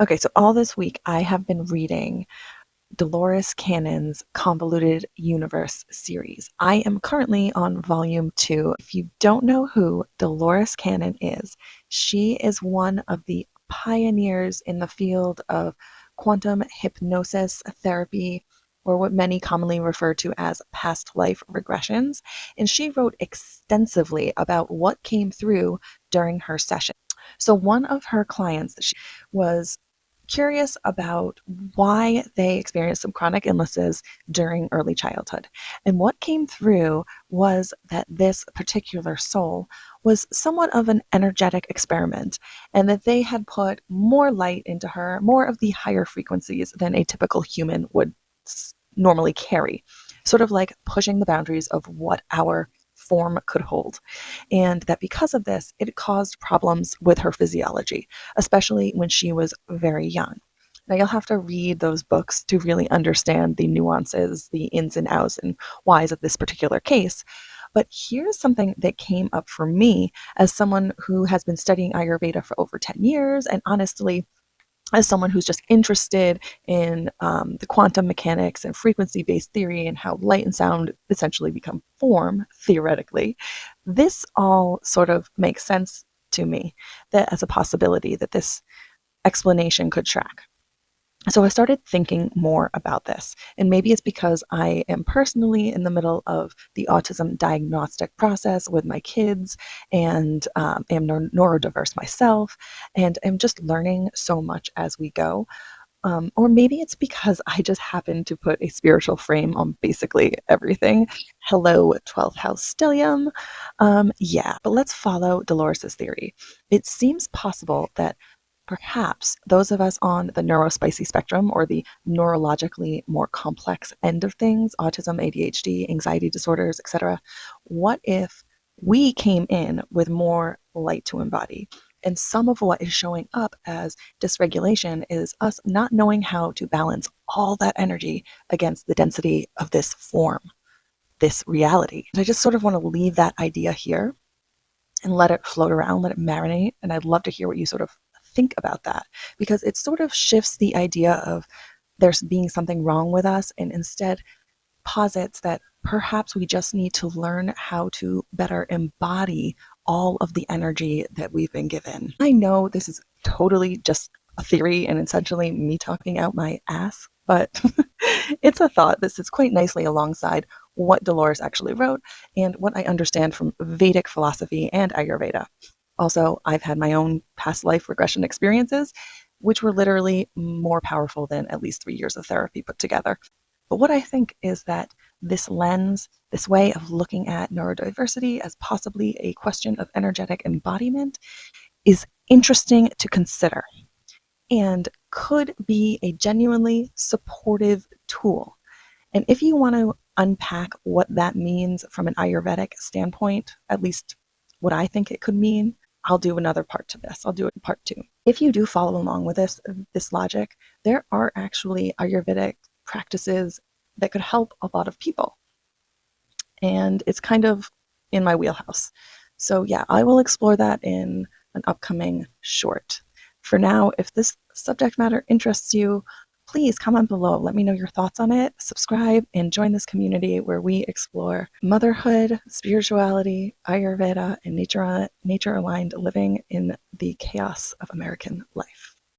Okay, so all this week I have been reading Dolores Cannon's Convoluted Universe series. I am currently on volume 2. If you don't know who Dolores Cannon is, she is one of the pioneers in the field of quantum hypnosis therapy, or what many commonly refer to as past life regressions. And she wrote extensively about what came through during her session. So, one of her clients was curious about why they experienced some chronic illnesses during early childhood. And what came through was that this particular soul was somewhat of an energetic experiment, and that they had put more light into her, more of the higher frequencies than a typical human would normally carry, sort of like pushing the boundaries of what our form could hold. And that because of this, it caused problems with her physiology, especially when she was very young. Now, you'll have to read those books to really understand the nuances, the ins and outs, and whys of this particular case. But here's something that came up for me as someone who has been studying Ayurveda for over 10 years, and honestly, as someone who's just interested in the quantum mechanics and frequency-based theory and how light and sound essentially become form, theoretically, this all sort of makes sense to me, that as a possibility that this explanation could track. So I started thinking more about this, and maybe it's because I am personally in the middle of the autism diagnostic process with my kids, and am neurodiverse myself, and am just learning so much as we go. Or maybe it's because I just happen to put a spiritual frame on basically everything. Hello, 12th house stellium. Yeah, but let's follow Dolores's theory. It seems possible that perhaps those of us on the neurospicy spectrum, or the neurologically more complex end of things, autism, ADHD, anxiety disorders, etc., what if we came in with more light to embody? And some of what is showing up as dysregulation is us not knowing how to balance all that energy against the density of this form, this reality. And I just sort of want to leave that idea here and let it float around, let it marinate. And I'd love to hear what you sort of think about that, because it sort of shifts the idea of there's being something wrong with us, and instead posits that perhaps we just need to learn how to better embody all of the energy that we've been given. I know this is totally just a theory and essentially me talking out my ass, but it's a thought that sits quite nicely alongside what Dolores actually wrote and what I understand from Vedic philosophy and Ayurveda. Also, I've had my own past life regression experiences, which were literally more powerful than at least 3 years of therapy put together. But what I think is that this lens, this way of looking at neurodiversity as possibly a question of energetic embodiment, is interesting to consider and could be a genuinely supportive tool. And if you want to unpack what that means from an Ayurvedic standpoint, at least what I think it could mean, I'll do another part to this. I'll do it in part 2. If you do follow along with this logic, there are actually Ayurvedic practices that could help a lot of people. And it's kind of in my wheelhouse. So yeah, I will explore that in an upcoming short. For now, if this subject matter interests you, please comment below. Let me know your thoughts on it. Subscribe and join this community where we explore motherhood, spirituality, Ayurveda, and nature-aligned living in the chaos of American life.